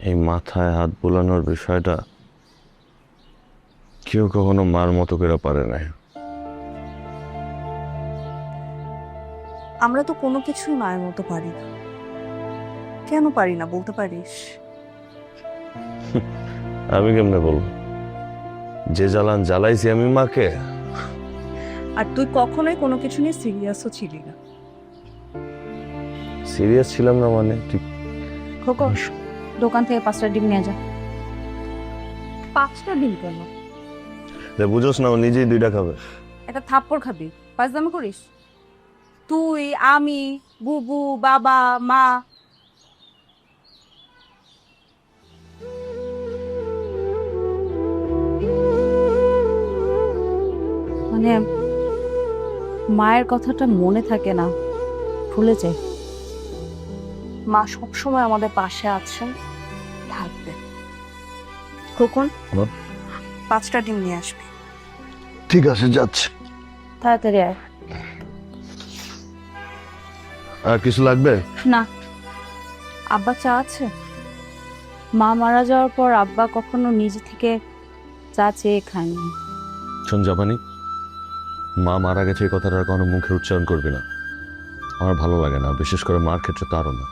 এই মাথায় হাত বোলানোর বিষয়টা কেউ কখনো মার মতো করে পারে না। আমরা তো কোনো কিছুই মায়ের মতো পারি না। কেন পারি না বলতে পারিস? আমি কেমনে বলবো? যে জ্বালান জ্বালাইছি আমি মাকে। আর তুই কখনোই কোনো কিছু নিয়ে সিরিয়াসও ছিলি না। সিরিয়াস ছিলাম না মানে ঠিক? খোকন, দোকান থেকে 5টা ডিম নিয়ে যা। 5টা ডিম কেন? বুঝোস না, ও নিজেই 2টা খাবে। একটা থাপ্পড় খাবি? ফাজলামি করিস? তুই, আমি, বুবু, বাবা, মা। মানে মায়ের কথাটা মনে থাকে না, ভুলে যায়। মা সবসময় আমাদের পাশে আছেন, থাকবে। খোকন, 5টা ডিম নিয়ে আসবি। ঠিক আছে, যাচ্ছে। তাড়াতাড়ি আয়। আর কিছু লাগবে? না। আব্বা চা আছে? মা মারা যাওয়ার পর আব্বা কখনো নিজে থেকে চা চেয়ে খায়নি। শোন জাপানি, মা মারা গেছে এই কথাটা আর কোনো মুখে উচ্চারণ করবি না। আমার ভালো লাগে না, বিশেষ করে মার ক্ষেত্রে তো আরো না।